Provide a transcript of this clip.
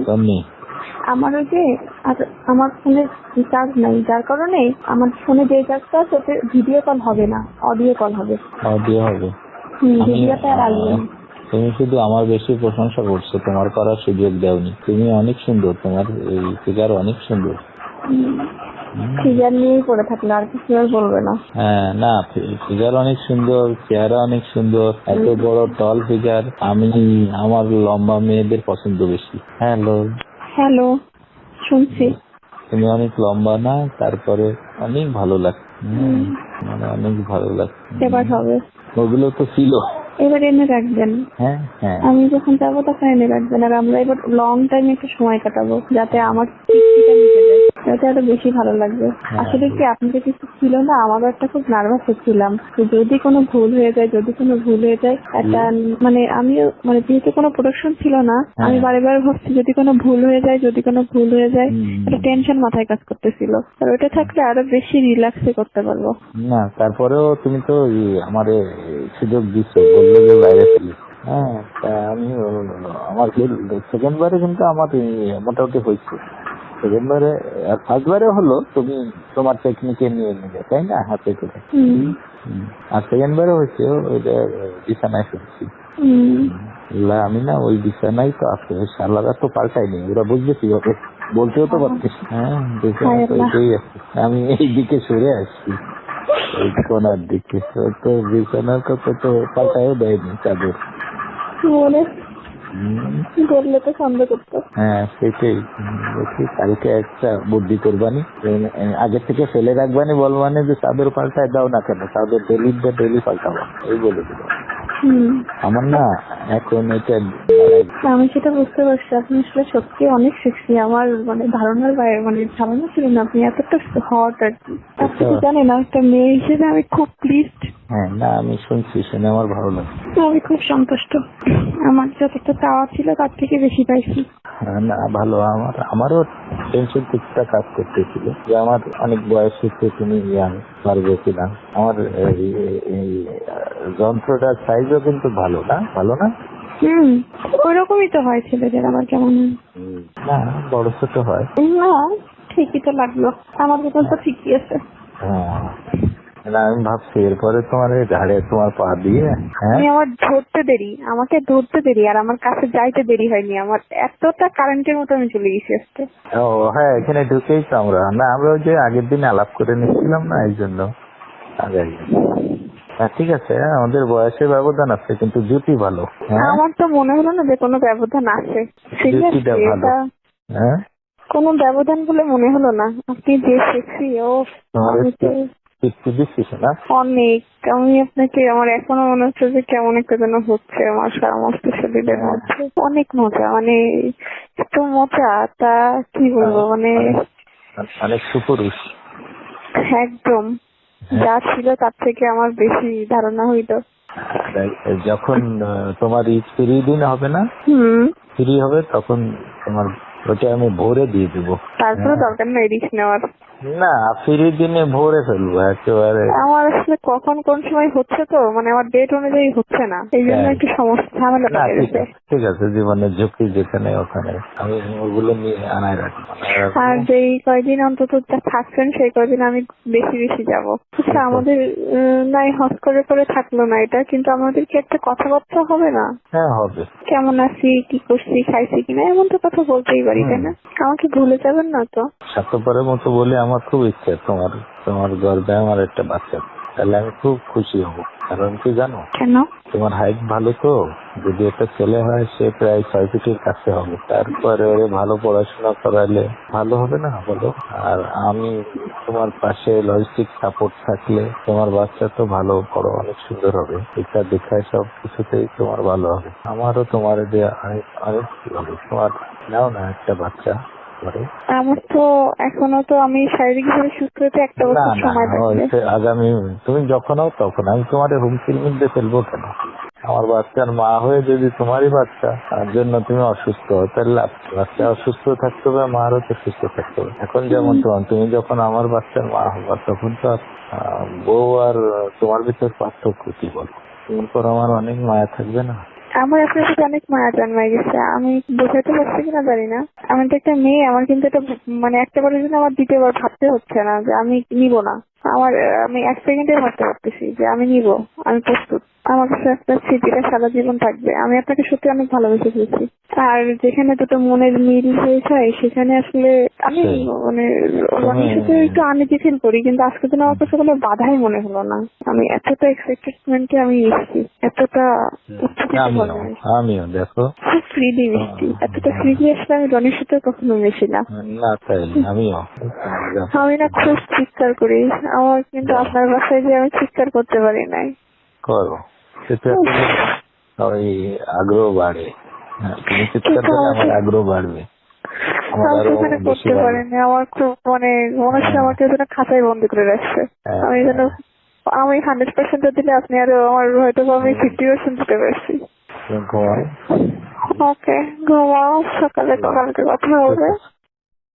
তোর নেই? আমার ওই যে আমার ফোনে চার্জ নাই, যার কারণে আমার ফোনে যে চার্জটা আছে ওতে ভিডিও কল হবে না, অডিও কল হবে। অডিও হবে? ভিডিওটা আর আসবে না। তুমি শুধু আমার বেশি প্রশংসা করছো, তোমার করার সুযোগ দাওনি। তুমি অনেক সুন্দর, তোমার এই ফিগার অনেক সুন্দর। ফিগার নিয়েই পড়ে থাকলে আর কিছু আর বলবে না। হ্যাঁ, না ফিগার অনেক সুন্দর, চেহারা অনেক সুন্দর, এত বড় টল ফিগার। আমার লম্বা মেয়েদের পছন্দ বেশি। হ্যালো, শুনছি। তুমি অনেক লম্বা না, তারপরে অনেক ভালো লাগছে, মানে অনেক ভালো লাগছে। এবার হবে, ওগুলো তো ছিল। এবার এনে রাখবেন। হ্যাঁ হ্যাঁ, আমি যখন যাবো তখন এনে রাখবেন। আর আমরা এবার লং টাইম একটু সময় কাটাবো, যাতে আমার যাতে আরো বেশি ভালো লাগবে। আসলে কি আপনাদের কিছু ছিল না, আমারও একটা খুব নার্ভাস হচ্ছিলাম যদি কোনো ভুল হয়ে যায়, একটা মানে আমিও মানে যেহেতু কোনো প্রোডাকশন ছিল না, আমি বারে ভাবছি যদি কোনো ভুল হয়ে যায় একটা টেনশন মাথায় কাজ করতেছিল। আর ওটা থাকলে আরো বেশি রিল্যাক্সে করতে পারবো। না তারপরেও তুমি তো আমার সুযোগ দিচ্ছ, বললে যে বাইরে ফেলি। হ্যাঁ, আমি আমার সেকেন্ড বারে কিন্তু আমার মোটামুটি হয়েছে। সেকেন্ড বারে আর ফার্স্ট বারে হলো তুমি তোমার টেকনিকে নিয়ে নিলে, তাই না, হাতে করে। আর সেকেন্ড বারে হয়েছে ওইটা বিছানায় শুনছি। আমি না ওই বিছানায় তো আছে, শালারা তো পাল্টাইনি, ওরা বুঝবে কিভাবে, বলতেও তো পারতিস। হ্যাঁ, বিছানা তো এটাই আছে। আমি এই দিকে সরে আসছি, ওই কোনার দিকে। তো বিছানার কথা তো পাল্টাইও দেয়নি চাদর। বললে তো সন্দেহ করতো। হ্যাঁ, সেটাই। দেখি কালকে একটা বুদ্ধি করবানি, আগে থেকে ফেলে রাখবানি, বলবানি যে চাদর পাল্টায় দাও না কেন, চাদর ডেলি পাল্টাবো, এই বলে দিল। আমার না এখন এটা আমি সেটা বুঝতে পারছি, আপনি আসলে সত্যি অনেক সেক্সি। আমার মানে ধারণার বাইরে, মানে ধারণা ছিল না আপনি এতটা হট আর কি। আপনি তো জানেন একটা মেয়ে হিসেবে আমি খুব প্লিজড। হ্যাঁ, না আমি শুনছি, শুনে আমার ভালো লাগে। আমি খুব সন্তুষ্ট, আমার যতটা চাওয়া ছিল তার থেকে বেশি পাইছি। না ভালো, আমারও টেনশন কিছুটা কাজ করতেছিল যে আমার অনেক বয়স হচ্ছে, তুমি ইয়াং, পারবে কিনা। আমার যন্ত্রটার সাইজও কিন্তু ভালো না। ওইরকমই তো হয় ছেলেদের, আবার কেমন না বড় ছোট হয় না, ঠিকই তো লাগলো, আমার বেতন তো ঠিকই আছে। হ্যাঁ, না আমি ভাবছি এরপরে তোমার এই ঘাড়ে তোমার পা দিয়ে আমাকে ধরতে দেরি আর আমার কাছে যাইতে দেরি হয়নি। আমার এতটা কারেন্টের মতো আমি চলে গেছি আজকে। ও হ্যাঁ, এখানে ঢুকেই তো আমরা ওই যে আগের দিন আলাপ করে নিচ্ছিলাম না, এই জন্য আগে। ঠিক আছে, আমাদের বয়সের ব্যবধান আছে, কিন্তু জুতি ভালো। আমার তো মনে হলো না যে কোনো ব্যবধান আছে। হ্যাঁ, কোনো ব্যবধান বলে মনে হলো না। আপনি যে সেক্সি, অনেক। আমি আপনাকে, আমার এখনো মনে হচ্ছে যে কেমন একটা যেন হচ্ছে আমার সমস্ত শরীরের মধ্যে। অনেক মজা, মানে এত মজা, তা কি বলবো, মানে অনেক সুপুরুষ একদম। যা ছিল তার থেকে আমার বেশি ধারণা হইতো। যখন তোমার ফ্রি দিন হবে না, ফ্রি হবে, তখন তোমার ওটা আমি ভোরে দিয়ে দেবো। তারপরে দরকার নেই রিস্ক নেওয়ার। না, ফ্রি দিনে ভোরে ফেলবো একেবারে। আমার আসলে কখন কোন সময় হচ্ছে তো, মানে আমার ডেট অনুযায়ী হচ্ছে না, এই জন্য একটু সমস্যা ঝামেলা লেগে গেছে। ঠিক আছে, জীবনের ঝুঁকি যেখানে ওখানে আমি ওগুলো নিয়ে আনাই রাখবো। আর যেই কয়দিন অন্তত থাকছেন সেই কয়দিন আমি বেশি যাবো। আচ্ছা, আমাদের নাই হস করে থাকলো না এটা, কিন্তু আমাদের কি একটা কথাবার্তা হবে না? হ্যাঁ হবে। কেমন আছি, কি করছি, খাইছি কিনা, এমন তো কথা বলতেই পারি, তাই না? আমাকে ভুলে যাবেন না তো? স্বার্থপরের মতো বলে আমার খুব ইচ্ছে তোমার গর্বে আমার একটা বাচ্চা, তাহলে আমি খুব খুশি হব। কারণ কি জানো? কেন? তোমার হাইট ভালো তো, যদি একটা ছেলে হয় সে প্রায় 6 ফিটের কাছে হবে, তারপরে ওরে ভালো পড়াশোনা করালে ভালো হবে না বলো? আর আমি তোমার পাশে লজিস্টিক সাপোর্ট থাকলে তোমার বাচ্চা তো ভালো বড় অনেক সুন্দর হবে। এটা দেখায় সব কিছুতেই তোমার ভালো হবে। আমারও তোমার দিয়ে অনেক হবে। তোমার নাও না একটা বাচ্চা। আমার তো এখনো তো আমি শারীরিকভাবে সুস্থ হতে একটা বছর সময় লাগবে। আগামী তুমি যখন হও তখন আমি তোমার হুমকির মধ্যে ফেলবো কেন? আমার বাচ্চার মা হয়ে যদি তোমারই বাচ্চা তার জন্য তুমি অসুস্থ হও, তাহলে বাচ্চা অসুস্থ থাকতে হবে, মারও তো সুস্থ থাকতে হবে। এখন যেমন তুমি যখন আমার বাচ্চার মা হবা, তখন তো বউ আর তোমার ভিতর পার্থক্য কি বলো? তোমার পর আমার অনেক মায়া থাকবে না? আমার আপনার সাথে অনেক মায়া জন্মাই গেছে, আমি বোঝাতে পারছি কিনা জানি না। আমি তো একটা মেয়ে, আমার কিন্তু এটা মানে একটা বারের জন্য আমার দ্বিতীয়বার ভাবতে হচ্ছে না যে আমি নিব না। আমি 1 সেকেন্ডে ভাবতে পারতেছি যে আমি নিব, আমি প্রস্তুত। আমার কাছে একটা স্মৃতিটা সারা জীবন থাকবে। আমি আপনাকে সত্যি অনেক ভালোবেসে ফেলছি। আর যেখানে দুটো মনের মিল হয়ে যায় সেখানে আসলে আমি মানে রনির সাথে একটু আনইজি ফিল করি, কিন্তু আজকে দিন আমার কাছে কোনো বাধাই মনে হলো না। আমি এতটা এক্সাইটেডমেন্টে আমি এসেছি, এতটা উচ্ছ্বসিত ভাবে। আমিও দেখো খুব ফ্রিলি মিশছি, এতটা ফ্রিলি আসলে আমি রনির সাথে কখনো মিশি না। না, তাই আমিও আমি না খুব চিৎকার করি, আমার কিন্তু আপনার বাসায় যে আমি চিৎকার করতে পারি নাই। করো, সেটা ওই আগ্রহ বাড়ে। হ্যাঁ, তুমি চিৎকার করলে আমার আগ্রহ বাড়বে। আমার আমি আরো সেখানে বেশি করতে ভালো। পারিনি, আমার খুব মানে মনে হচ্ছে আমাকে যেন খাঁচায় বন্দি করে রাখছে। আমি যেন আমি 100% দিলে আপনি আরো আমার হয়তো আমি 50% দিতে পারছি। ঘুমাও। ওকে, ঘুমাও, সকালে কালকে কথা হবে।